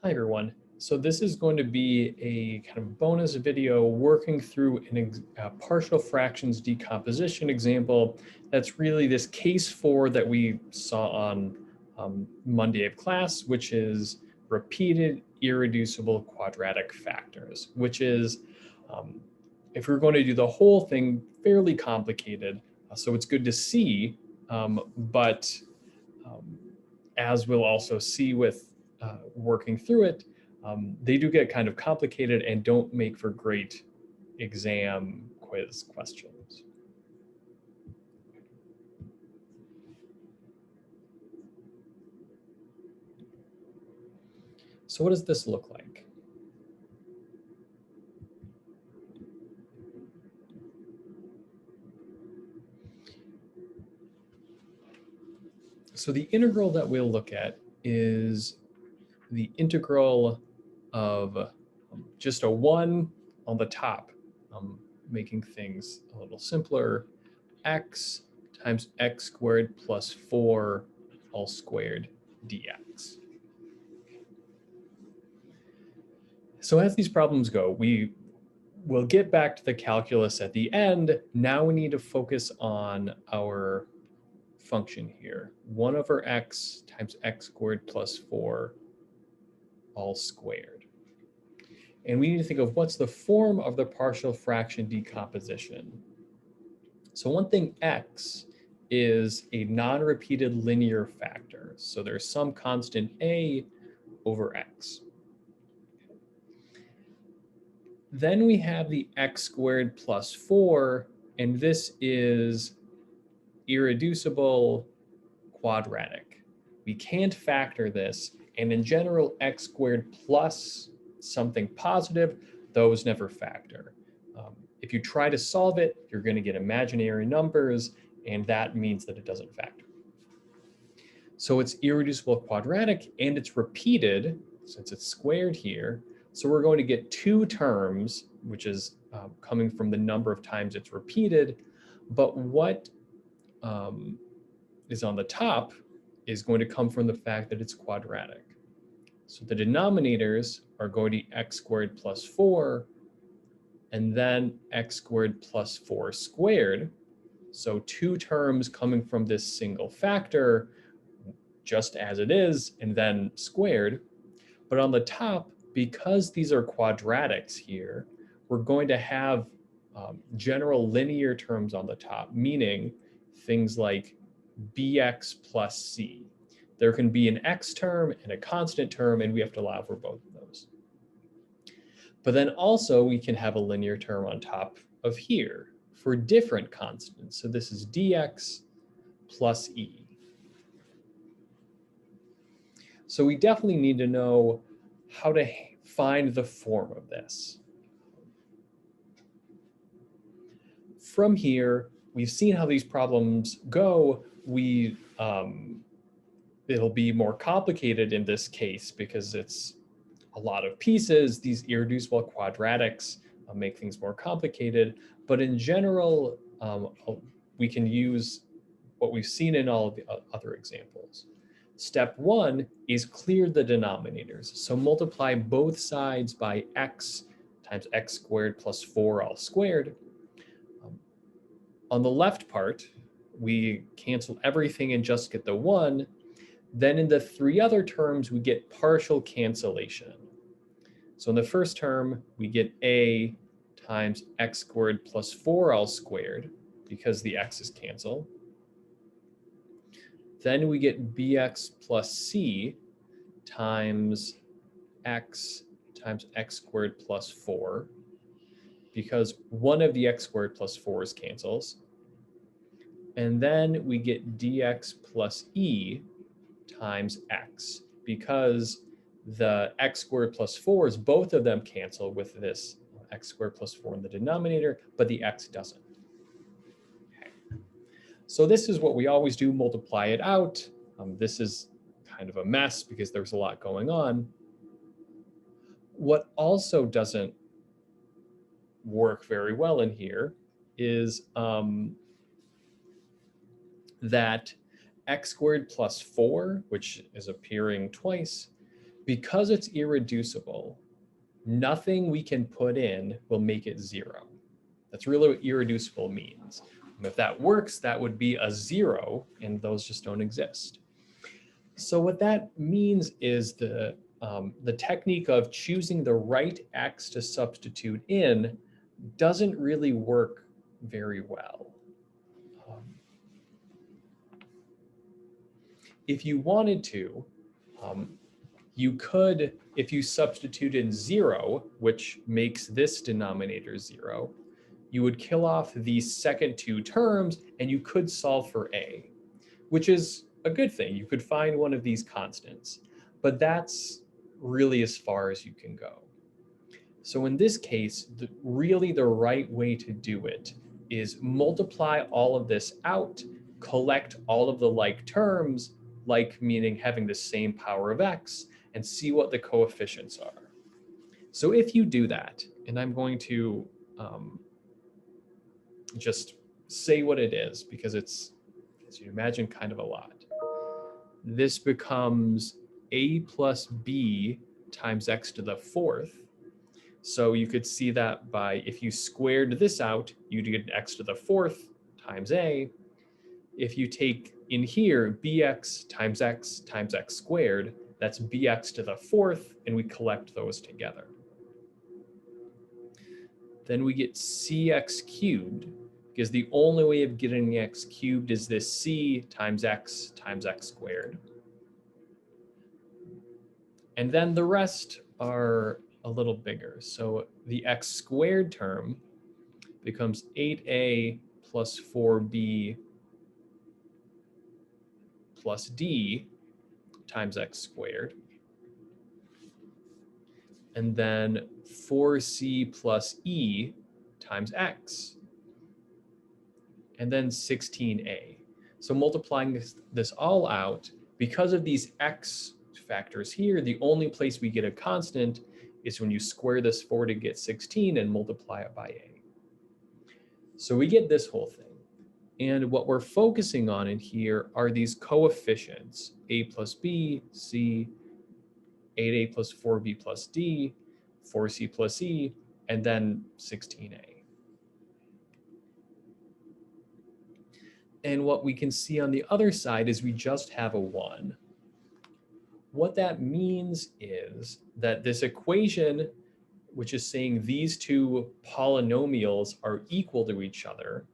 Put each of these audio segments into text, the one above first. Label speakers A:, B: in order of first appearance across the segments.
A: Hi everyone. So this is going to be a kind of bonus video working through a partial fractions decomposition example. That's really this case 4 that we saw on Monday of class, which is repeated irreducible quadratic factors, which is, if we're going to do the whole thing, fairly complicated. So it's good to see, but as we'll also see with working through it, they do get kind of complicated and don't make for great exam quiz questions. So what does this look like? So the integral that we'll look at is the integral of just a 1 on the top, making things a little simpler, x times x squared plus 4 all squared dx. So as these problems go, we will get back to the calculus at the end. Now we need to focus on our function here, 1 over x times x squared plus 4 all squared. And we need to think of what's the form of the partial fraction decomposition. So one thing, x is a non-repeated linear factor. So there's some constant a over x. Then we have the x squared plus 4, and this is irreducible quadratic. We can't factor this, and in general, x squared plus something positive, those never factor. If you try to solve it, you're going to get imaginary numbers, and that means that it doesn't factor. So it's irreducible quadratic, and it's repeated, since it's squared here. So we're going to get 2 terms, which is coming from the number of times it's repeated. But what is on the top is going to come from the fact that it's quadratic. So the denominators are going to be x squared plus 4, and then x squared plus 4 squared. So 2 terms coming from this single factor, just as it is, and then squared. But on the top, because these are quadratics here, we're going to have general linear terms on the top, meaning things like bx plus c. There can be an x term and a constant term, and we have to allow for both of those. But then also we can have a linear term on top of here for different constants. So this is dx plus e. So we definitely need to know how to find the form of this. From here, we've seen how these problems go. It'll be more complicated in this case because it's a lot of pieces. These irreducible quadratics make things more complicated. But in general, we can use what we've seen in all of the other examples. Step 1 is clear the denominators. So multiply both sides by x times x squared plus 4 all squared. On the left part, we cancel everything and just get the 1. Then in the 3 other terms, we get partial cancellation. So in the first term, we get a times x squared plus 4 all squared because the x's cancel. Then we get bx plus c times x squared plus 4 because one of the x squared plus 4's cancels. And then we get dx plus e times x because the x squared plus 4's, both of them cancel with this x squared plus 4 in the denominator, but the x doesn't. Okay. So this is what we always do, multiply it out. This is kind of a mess because there's a lot going on. What also doesn't work very well in here is that x squared plus 4, which is appearing twice, because it's irreducible, nothing we can put in will make it 0. That's really what irreducible means. If that works, that would be a 0, and those just don't exist. So what that means is the technique of choosing the right x to substitute in doesn't really work very well. If you wanted to, you could, if you substitute in 0, which makes this denominator 0, you would kill off these second two terms and you could solve for a, which is a good thing. You could find one of these constants, but that's really as far as you can go. So in this case, really the right way to do it is multiply all of this out, collect all of the like terms, like meaning having the same power of x, and see what the coefficients are. So if you do that, and I'm going to just say what it is, because it's, as you imagine, kind of a lot. This becomes a plus b times x to the 4th. So you could see that by, if you squared this out, you'd get x to the 4th times a. If you take in here bx times x squared, that's bx to the 4th, and we collect those together. Then we get cx cubed, because the only way of getting the x cubed is this c times x squared. And then the rest are a little bigger. So the x squared term becomes 8a plus 4b plus d times x squared. And then 4c plus e times x. And then 16a. So multiplying this all out, because of these x factors here, the only place we get a constant is when you square this 4 to get 16 and multiply it by a. So we get this whole thing. And what we're focusing on in here are these coefficients, a plus b, c, 8a plus 4b plus d, 4c plus e, and then 16a. And what we can see on the other side is we just have a 1. What that means is that this equation, which is saying these two polynomials are equal to each other,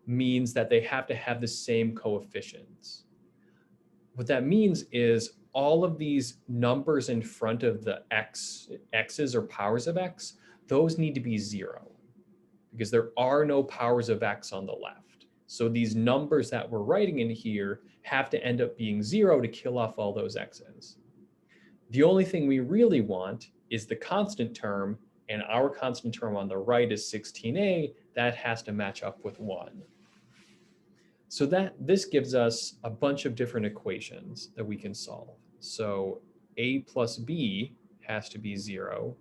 A: means that they have to have the same coefficients. What that means is all of these numbers in front of the x's or powers of x, those need to be 0, because there are no powers of x on the left. So these numbers that we're writing in here have to end up being 0 to kill off all those x's. The only thing we really want is the constant term, and our constant term on the right is 16a. That has to match up with 1. So this gives us a bunch of different equations that we can solve. So a plus b has to be 0.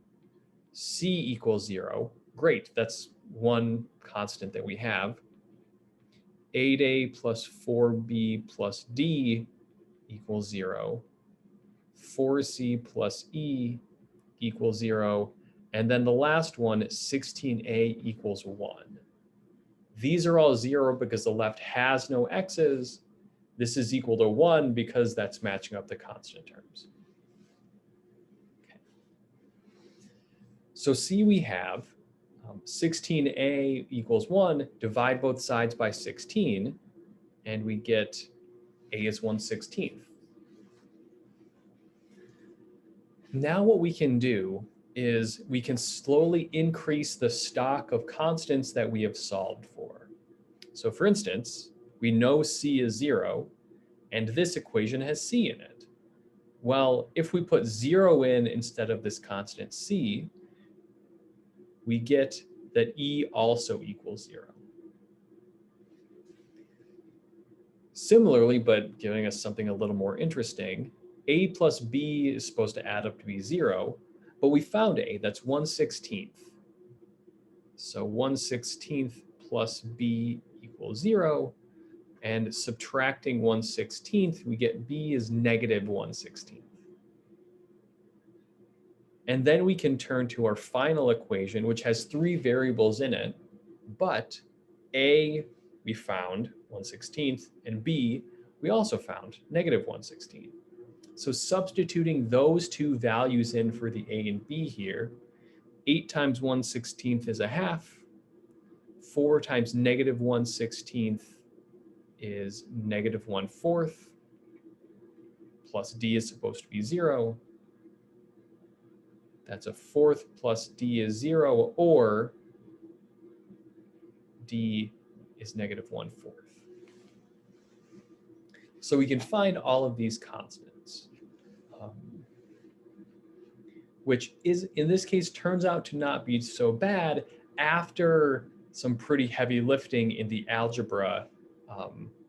A: C equals 0. Great, that's one constant that we have. 8a plus 4b plus d equals 0. 4c plus e equals 0. And then the last one, 16a equals 1. These are all 0 because the left has no x's. This is equal to 1 because that's matching up the constant terms. Okay. So see, we have 16a equals 1, divide both sides by 16, and we get a is 1/16. Now what we can do is we can slowly increase the stock of constants that we have solved for. So for instance, we know c is 0, and this equation has c in it. Well, if we put 0 in instead of this constant c, we get that e also equals 0. Similarly, but giving us something a little more interesting, a plus b is supposed to add up to be 0, but we found a, that's 1/16. So 1/16 plus b equals 0, and subtracting 1/16, we get b is negative 1/16. And then we can turn to our final equation, which has 3 variables in it, but A, we found 1/16, and B, we also found -1/16. So substituting those two values in for the A and B here, 8 times 1/16 is a half, 4 times -1/16 is -1/4, plus D is supposed to be 0. That's a fourth plus D is 0, or D is -1/4. So we can find all of these constants, which is, in this case, turns out to not be so bad after some pretty heavy lifting in the algebra,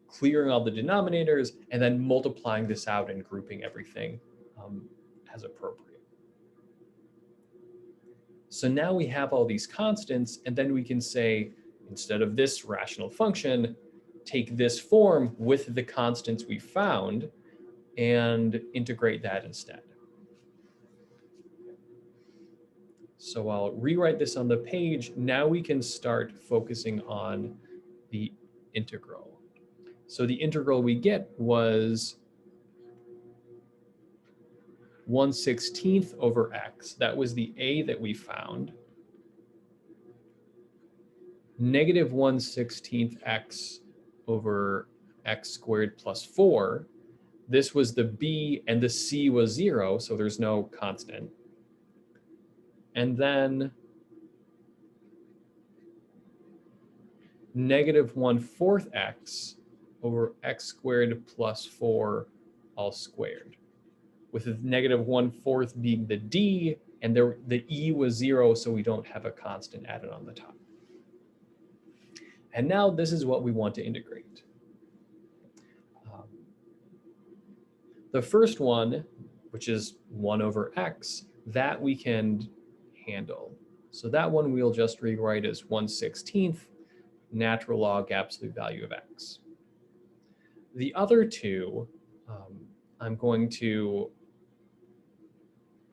A: clearing all the denominators and then multiplying this out and grouping everything as appropriate. So now we have all these constants, and then we can say, instead of this rational function, take this form with the constants we found and integrate that instead. So I'll rewrite this on the page. Now we can start focusing on the integral. So the integral we get was 1/16 over x. That was the A that we found. -1/16 x over x squared plus 4. This was the B, and the C was 0, so there's no constant. And then -1/4 x over x squared plus 4 all squared, with the -1/4 being the D, and the E was 0, so we don't have a constant added on the top. And now this is what we want to integrate. The first one, which is 1 over x, that we can handle. So that one we'll just rewrite as 1/16 natural log absolute value of x. The other two, I'm going to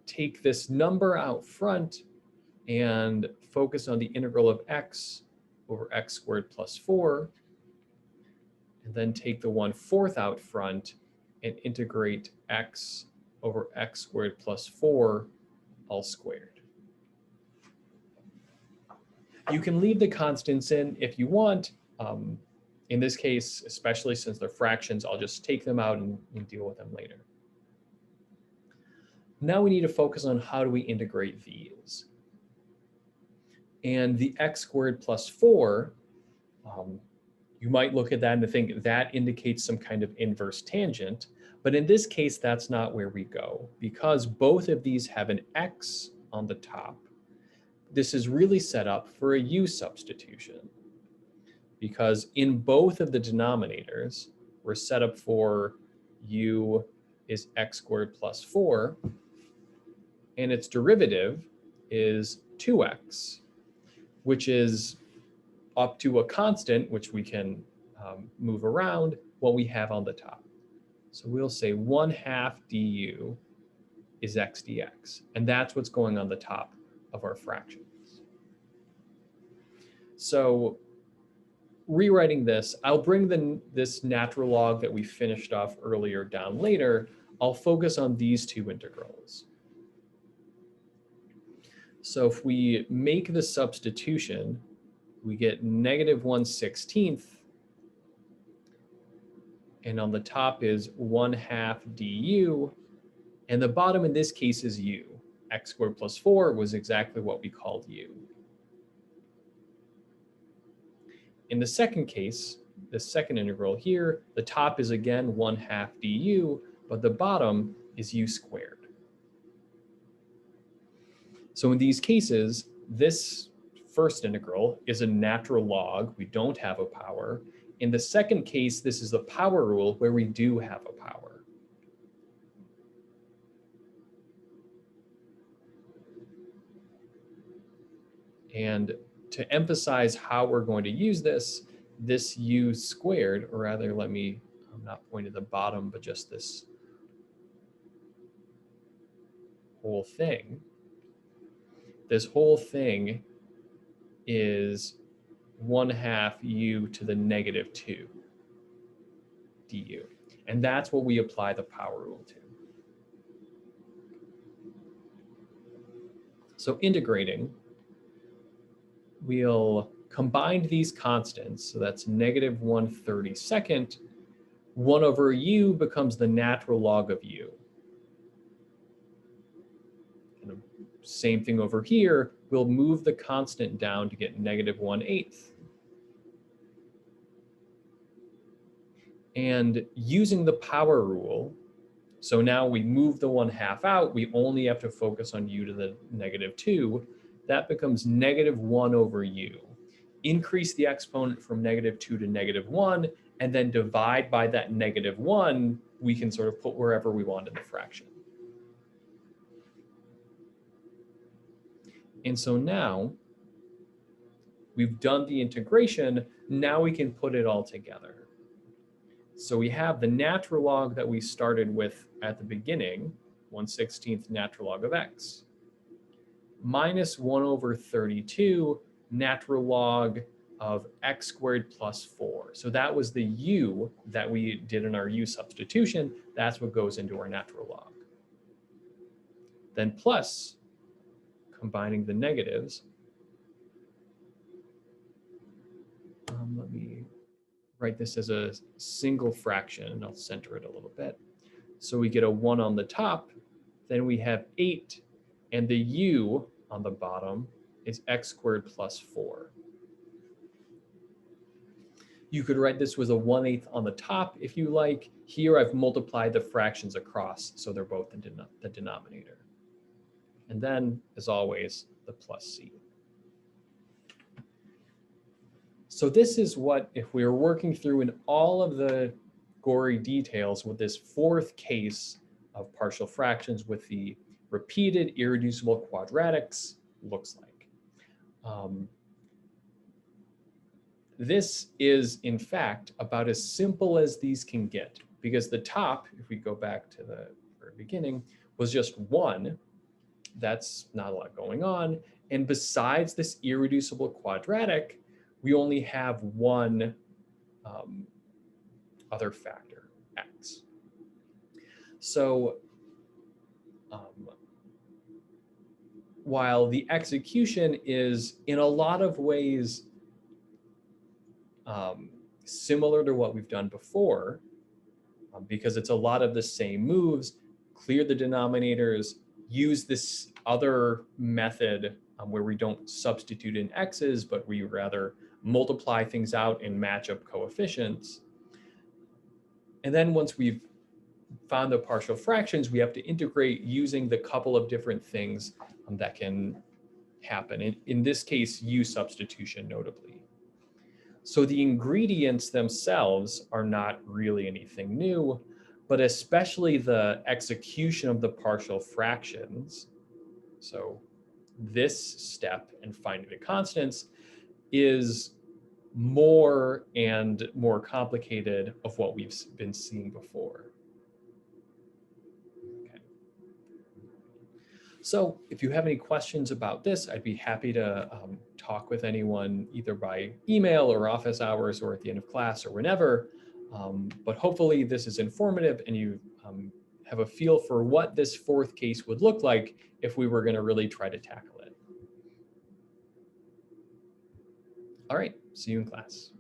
A: take this number out front and focus on the integral of x over x squared plus 4, and then take the 1/4 out front and integrate x over x squared plus 4 all squared. You can leave the constants in if you want. In this case, especially since they're fractions, I'll just take them out and deal with them later. Now we need to focus on how do we integrate these. And the x squared plus 4, you might look at that and think that indicates some kind of inverse tangent. But in this case, that's not where we go, because both of these have an x on the top. This is really set up for a u substitution, because in both of the denominators, we're set up for u is x squared plus 4, and its derivative is 2x, which is up to a constant, which we can move around, what we have on the top. So we'll say 1/2 du is x dx, and that's what's going on the top of our fractions. So rewriting this, I'll bring this natural log that we finished off earlier down later. I'll focus on these two integrals. So if we make the substitution, we get -1/16, and on the top is 1/2 du, and the bottom in this case is u. X squared plus 4 was exactly what we called u. In the second case, the second integral here, the top is again 1/2 du, but the bottom is u squared. So in these cases, this first integral is a natural log. We don't have a power. In the second case, this is the power rule where we do have a power. And to emphasize how we're going to use this u squared, or rather, I'm not pointing to the bottom, but just this whole thing. this whole thing is 1/2 u to the negative 2 du. And that's what we apply the power rule to. So integrating, we'll combine these constants. So that's negative 1/32. 1 over u becomes the natural log of u. And same thing over here. We'll move the constant down to get negative 1/8. And using the power rule, so now we move the 1/2 out, we only have to focus on u to the negative 2. That becomes negative 1 over u. Increase the exponent from negative 2 to negative 1, and then divide by that negative 1, we can sort of put wherever we want in the fraction. And so now we've done the integration, now we can put it all together. So we have the natural log that we started with at the beginning, 1/16 natural log of x, minus 1 over 32 natural log of x squared plus 4. So that was the u that we did in our u substitution. That's what goes into our natural log. Then plus, combining the negatives, let me write this as a single fraction, and I'll center it a little bit. So we get a 1 on the top, then we have 8, and the u on the bottom is x squared plus 4. You could write this with a 1/8 on the top if you like. Here I've multiplied the fractions across, so they're both in the denominator. And then, as always, the plus c. So this is what, if we were working through in all of the gory details with this fourth case of partial fractions with the repeated irreducible quadratics, looks like. This is, in fact, about as simple as these can get, because the top, if we go back to the very beginning, was just 1. That's not a lot going on. And besides this irreducible quadratic, we only have one other factor, x. So while the execution is in a lot of ways similar to what we've done before, because it's a lot of the same moves, clear the denominators, use this other method where we don't substitute in x's, but we rather multiply things out and match up coefficients. And then once we've found the partial fractions, we have to integrate using the couple of different things that can happen. In this case, u substitution notably. So the ingredients themselves are not really anything new, but especially the execution of the partial fractions. So this step in finding the constants is more and more complicated of what we've been seeing before. Okay. So if you have any questions about this, I'd be happy to talk with anyone either by email or office hours or at the end of class or whenever. But hopefully this is informative and you have a feel for what this fourth case would look like if we were going to really try to tackle it. All right, see you in class.